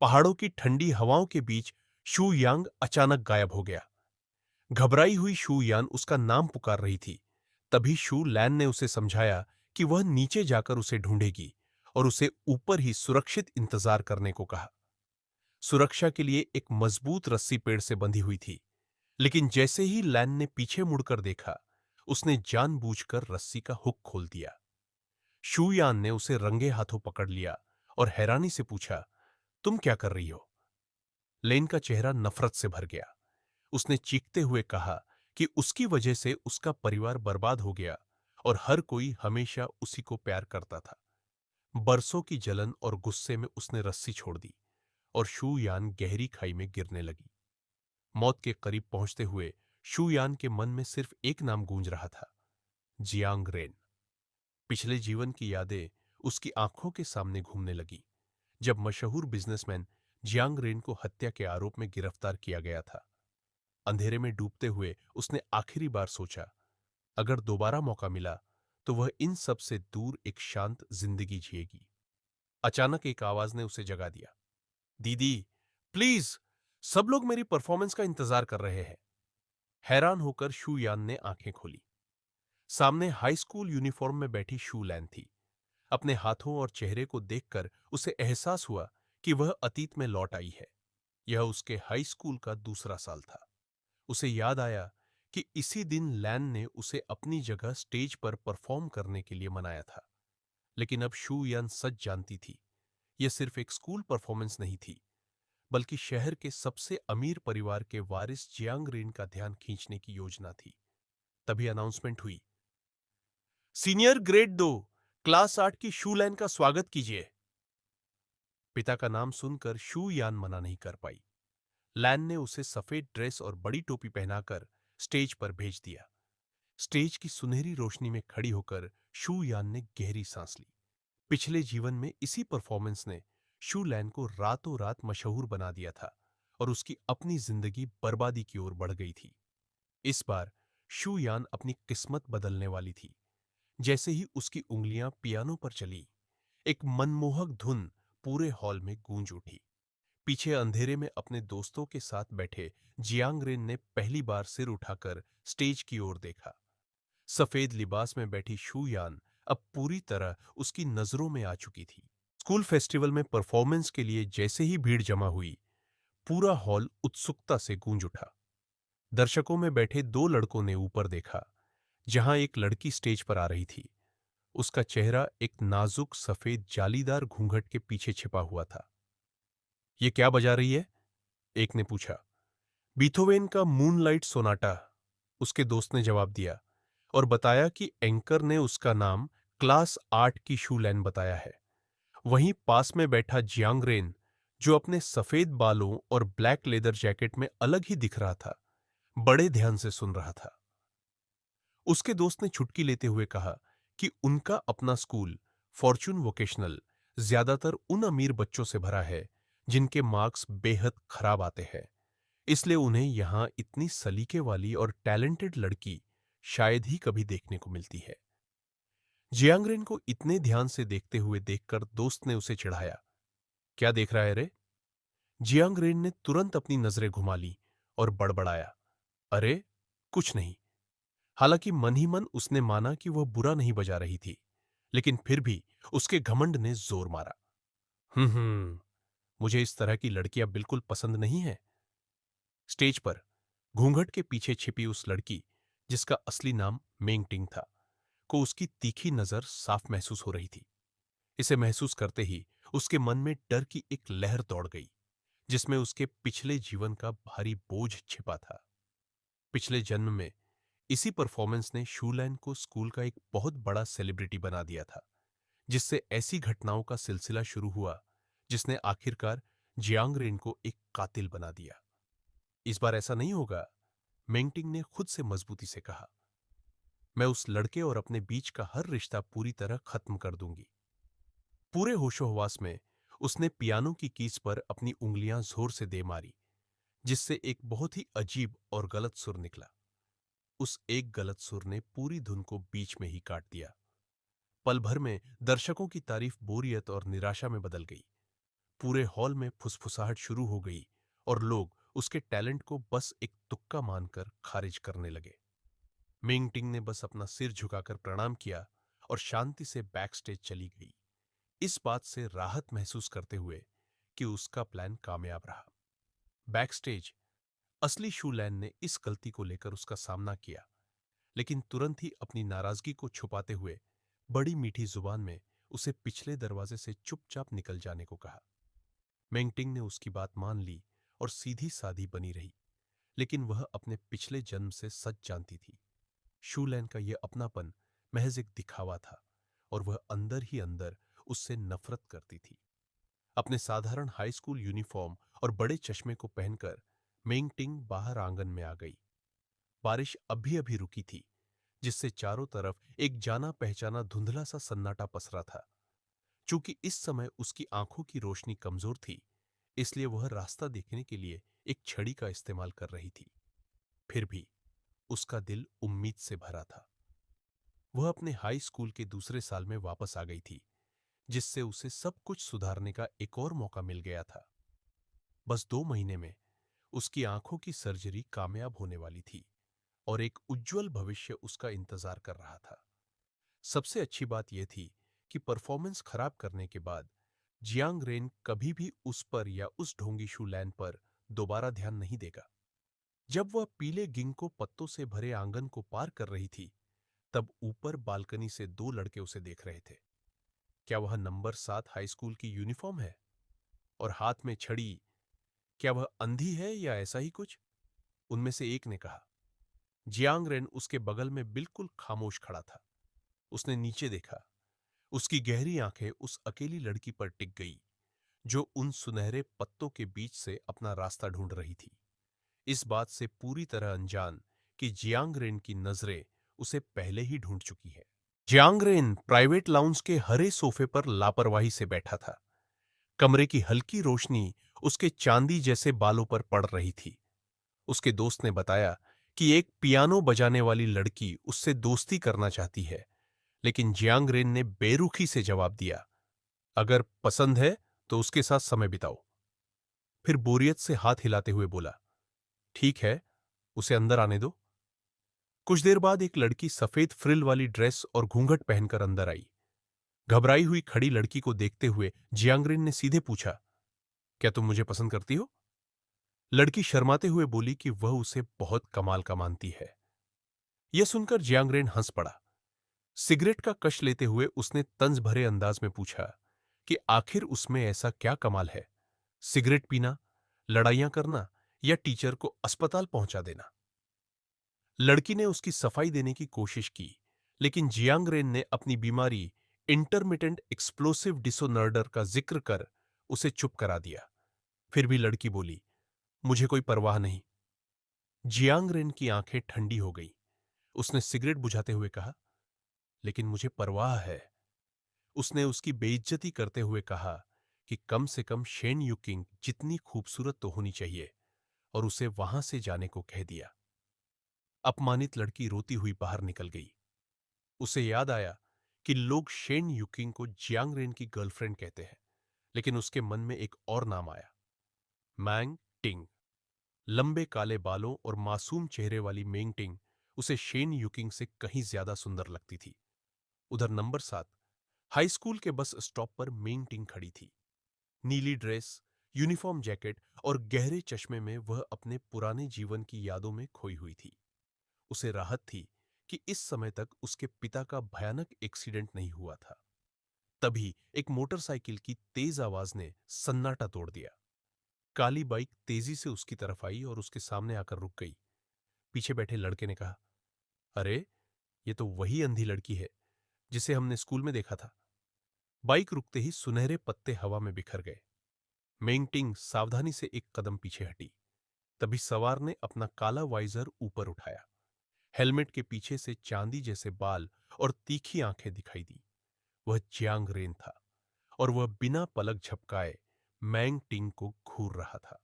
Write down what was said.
पहाड़ों की ठंडी हवाओं के बीच शू यांग अचानक गायब हो गया। घबराई हुई शू यान उसका नाम पुकार रही थी। तभी शू लैन ने उसे समझाया कि वह नीचे जाकर उसे ढूंढेगी और उसे ऊपर ही सुरक्षित इंतजार करने को कहा। सुरक्षा के लिए एक मजबूत रस्सी पेड़ से बंधी हुई थी, लेकिन जैसे ही लैन ने पीछे मुड़कर देखा, उसने जानबूझकर रस्सी का हुक खोल दिया। शू यान ने उसे रंगे हाथों पकड़ लिया और हैरानी से पूछा, तुम क्या कर रही हो? लेन का चेहरा नफरत से भर गया। उसने चीखते हुए कहा कि उसकी वजह से उसका परिवार बर्बाद हो गया और हर कोई हमेशा उसी को प्यार करता था। बरसों की जलन और गुस्से में उसने रस्सी छोड़ दी और शू यान गहरी खाई में गिरने लगी। मौत के करीब पहुंचते हुए शू यान के मन में सिर्फ एक नाम गूंज रहा था, जियांग रेन। पिछले जीवन की यादें उसकी आंखों के सामने घूमने लगी, जब मशहूर बिजनेसमैन जियांग रेन को हत्या के आरोप में गिरफ्तार किया गया था। अंधेरे में डूबते हुए उसने आखिरी बार सोचा, अगर दोबारा मौका मिला तो वह इन सब से दूर एक शांत जिंदगी जिएगी। अचानक एक आवाज ने उसे जगा दिया, दीदी, प्लीज, सब लोग मेरी परफॉर्मेंस का इंतजार कर रहे हैं। हैरान होकर शू यान ने आंखें खोली। सामने हाई स्कूल यूनिफॉर्म में बैठी शू लैन थी। अपने हाथों और चेहरे को देखकर उसे एहसास हुआ कि वह अतीत में लौट आई है। यह उसके हाई स्कूल का दूसरा साल था। उसे याद आया कि इसी दिन लैन ने उसे अपनी जगह स्टेज पर परफॉर्म करने के लिए मनाया था। लेकिन अब शू यान सच जानती थी, यह सिर्फ एक स्कूल परफॉर्मेंस नहीं थी, बल्कि शहर के सबसे अमीर परिवार के वारिस जियांग रेन का ध्यान खींचने की योजना थी। तभी अनाउंसमेंट हुई, सीनियर ग्रेड 2 क्लास 8 की शू लैन का स्वागत कीजिए। पिता का नाम सुनकर शू यान मना नहीं कर पाई। लैन ने उसे सफेद ड्रेस और बड़ी टोपी पहनाकर स्टेज पर भेज दिया। स्टेज की सुनहरी रोशनी में खड़ी होकर शू यान ने गहरी सांस ली। पिछले जीवन में इसी परफॉर्मेंस ने शू लैन को रातों रात मशहूर बना दिया था और उसकी अपनी जिंदगी बर्बादी की ओर बढ़ गई थी। इस बार शू यान अपनी किस्मत बदलने वाली थी। जैसे ही उसकी उंगलियां पियानो पर चली, एक मनमोहक धुन पूरे हॉल में गूंज उठी। पीछे अंधेरे में अपने दोस्तों के साथ बैठे जियांग रेन ने पहली बार सिर उठाकर स्टेज की ओर देखा। सफेद लिबास में बैठी शू यान अब पूरी तरह उसकी नजरों में आ चुकी थी। स्कूल फेस्टिवल में परफॉर्मेंस के लिए जैसे ही भीड़ जमा हुई, पूरा हॉल उत्सुकता से गूंज उठा। दर्शकों में बैठे दो लड़कों ने ऊपर देखा, जहां एक लड़की स्टेज पर आ रही थी। उसका चेहरा एक नाजुक सफेद जालीदार घूंघट के पीछे छिपा हुआ था। ये क्या बजा रही है? एक ने पूछा। बीथोवेन का मूनलाइट सोनाटा, उसके दोस्त ने जवाब दिया और बताया कि एंकर ने उसका नाम क्लास 8 की शू लैन बताया है। वहीं पास में बैठा जियांग रेन, जो अपने सफेद बालों और ब्लैक लेदर जैकेट में अलग ही दिख रहा था, बड़े ध्यान से सुन रहा था। उसके दोस्त ने छुटकी लेते हुए कहा कि उनका अपना स्कूल फॉर्चून वोकेशनल ज्यादातर उन अमीर बच्चों से भरा है जिनके मार्क्स बेहद खराब आते हैं, इसलिए उन्हें यहां इतनी सलीके वाली और टैलेंटेड लड़की शायद ही कभी देखने को मिलती है। जियांगरेन को इतने ध्यान से देखते हुए देखकर दोस्त ने उसे चिढ़ाया, क्या देख रहा है रे? जियांगरेन ने तुरंत अपनी नजरें घुमा ली और बड़बड़ाया, अरे कुछ नहीं। हालांकि मन ही मन उसने माना कि वह बुरा नहीं बजा रही थी, लेकिन फिर भी उसके घमंड ने जोर मारा। हम्म, मुझे इस तरह की लड़कियां बिल्कुल पसंद नहीं है। स्टेज पर घूंघट के पीछे छिपी उस लड़की, जिसका असली नाम मेंगटिंग था, को उसकी तीखी नजर साफ महसूस हो रही थी। इसे महसूस करते ही उसके मन में डर की एक लहर दौड़ गई, जिसमें उसके पिछले जीवन का भारी बोझ छिपा था। पिछले जन्म में इसी परफॉर्मेंस ने शूलैन को स्कूल का एक बहुत बड़ा सेलिब्रिटी बना दिया था, जिससे ऐसी घटनाओं का सिलसिला शुरू हुआ जिसने आखिरकार जियांगरेन को एक कातिल बना दिया। इस बार ऐसा नहीं होगा, मेंगटिंग ने खुद से मजबूती से कहा। मैं उस लड़के और अपने बीच का हर रिश्ता पूरी तरह खत्म कर दूंगी। पूरे होशोहवास में उसने पियानो की कीज पर अपनी उंगलियां जोर से दे मारी, जिससे एक बहुत ही अजीब और गलत सुर निकला। उस एक गलत सुर ने पूरी धुन को बीच में ही काट दिया। पल भर में दर्शकों की तारीफ बोरियत और निराशा में बदल गई। पूरे हॉल में फुसफुसाहट शुरू हो गई और लोग उसके टैलेंट को बस एक तुक्का मानकर खारिज करने लगे। मिंग टिंग ने बस अपना सिर झुकाकर प्रणाम किया और शांति से बैक स्टेज चली गई, इस बात से राहत महसूस करते हुए कि उसका प्लान कामयाब रहा। बैक स्टेज असली शू लैन ने इस गलती को लेकर उसका सामना किया, लेकिन तुरंत ही अपनी नाराजगी को छुपाते हुए बड़ी मीठी जुबान में उसे पिछले दरवाजे से चुपचाप निकल जाने को कहा। मेंगटिंग ने उसकी बात मान ली और सीधी साधी बनी रही, लेकिन वह अपने पिछले जन्म से सच जानती थी। शूलैन का यह अपनापन महज एक दिखावा था और वह अंदर ही अंदर उससे नफरत करती थी। अपने साधारण हाई स्कूल यूनिफॉर्म और बड़े चश्मे को पहनकर मेंगटिंग बाहर आंगन में आ गई। बारिश अभी अभी रुकी थी, जिससे चारों तरफ एक जाना पहचाना धुंधला सा सन्नाटा पसरा था। चूंकि इस समय उसकी आंखों की रोशनी कमजोर थी, इसलिए वह रास्ता देखने के लिए एक छड़ी का इस्तेमाल कर रही थी। फिर भी उसका दिल उम्मीद से भरा था। वह अपने हाई स्कूल के दूसरे साल में वापस आ गई थी, जिससे उसे सब कुछ सुधारने का एक और मौका मिल गया था। बस 2 महीने में उसकी आंखों की सर्जरी कामयाब होने वाली थी और एक उज्जवल भविष्य उसका इंतजार कर रहा था। सबसे अच्छी बात यह थी कि परफॉर्मेंस खराब करने के बाद जियांग रेन कभी भी उस पर या उस ढोंगी शूलैन पर दोबारा ध्यान नहीं देगा। जब वह पीले गिंको पत्तों से भरे आंगन को पार कर रही थी, तब ऊपर बालकनी से 2 लड़के उसे देख रहे थे। क्या वह नंबर 7 हाई स्कूल की यूनिफॉर्म है और हाथ में छड़ी? क्या वह अंधी है या ऐसा ही कुछ? उनमें से एक ने कहा। जियांग रेन उसके बगल में बिल्कुल खामोश खड़ा था। उसने नीचे देखा। उसकी गहरी आंखें उस अकेली लड़की पर टिक गई, जो उन सुनहरे पत्तों के बीच से अपना रास्ता ढूंढ रही थी, इस बात से पूरी तरह अनजान कि जियांग रेन की नजरें उसे पहले ही ढूंढ चुकी है। जियांग रेन प्राइवेट लाउंज के हरे सोफे पर लापरवाही से बैठा था। कमरे की हल्की रोशनी उसके चांदी जैसे बालों पर पड़ रही थी। उसके दोस्त ने बताया कि एक पियानो बजाने वाली लड़की उससे दोस्ती करना चाहती है, लेकिन जियांग रेन ने बेरुखी से जवाब दिया, अगर पसंद है तो उसके साथ समय बिताओ। फिर बोरियत से हाथ हिलाते हुए बोला, ठीक है, उसे अंदर आने दो। कुछ देर बाद एक लड़की सफेद फ्रिल वाली ड्रेस और घूंघट पहनकर अंदर आई। घबराई हुई खड़ी लड़की को देखते हुए जियांगरेन ने सीधे पूछा, क्या तुम मुझे पसंद करती हो? लड़की शर्माते हुए बोली कि वह उसे बहुत कमाल का मानती है। यह सुनकर जियांगरेन हंस पड़ा। सिगरेट का कश लेते हुए उसने तंज भरे अंदाज में पूछा कि आखिर उसमें ऐसा क्या कमाल है? सिगरेट पीना, लड़ाइयां करना या टीचर को अस्पताल पहुंचा देना? लड़की ने उसकी सफाई देने की कोशिश की, लेकिन जियांगरेन ने अपनी बीमारी इंटरमिटेंट एक्सप्लोसिव डिसोनर्डर का जिक्र कर उसे चुप करा दिया। फिर भी लड़की बोली, मुझे कोई परवाह नहीं। जियांगरेन की आंखें ठंडी हो गई। उसने सिगरेट बुझाते हुए कहा, लेकिन मुझे परवाह है। उसने उसकी बेइज्जती करते हुए कहा कि कम से कम शेन युकिंग जितनी खूबसूरत तो होनी चाहिए, और उसे वहां से जाने को कह दिया। अपमानित लड़की रोती हुई बाहर निकल गई। उसे याद आया कि लोग शेन युकिंग को जियांगरेन की गर्लफ्रेंड कहते हैं, लेकिन उसके मन में एक और नाम आया, मैंग टिंग। लंबे काले बालों और मासूम चेहरे वाली मेंग टिंग उसे शेन युकिंग से कहीं ज्यादा सुंदर लगती थी। उधर नंबर 7 हाई स्कूल के बस स्टॉप पर मेंग टिंग खड़ी थी। नीली ड्रेस, यूनिफॉर्म जैकेट और गहरे चश्मे में वह अपने पुराने जीवन की यादों में खोई हुई थी। उसे राहत थी कि इस समय तक उसके पिता का भयानक एक्सीडेंट नहीं हुआ था। तभी एक मोटरसाइकिल की तेज आवाज ने सन्नाटा तोड़ दिया। काली बाइक तेजी से उसकी तरफ आई और उसके सामने आकर रुक गई। पीछे बैठे लड़के ने कहा, अरे, ये तो वही अंधी लड़की है जिसे हमने स्कूल में देखा था। बाइक रुकते ही सुनहरे पत्ते हवा में बिखर गए। मेंगटिंग सावधानी से एक कदम पीछे हटी। तभी सवार ने अपना काला वाइजर ऊपर उठाया। हेलमेट के पीछे से चांदी जैसे बाल और तीखी आंखें दिखाई दी। वह जियांग रेन था और वह बिना पलक झपकाए मैंग टिंग को घूर रहा था।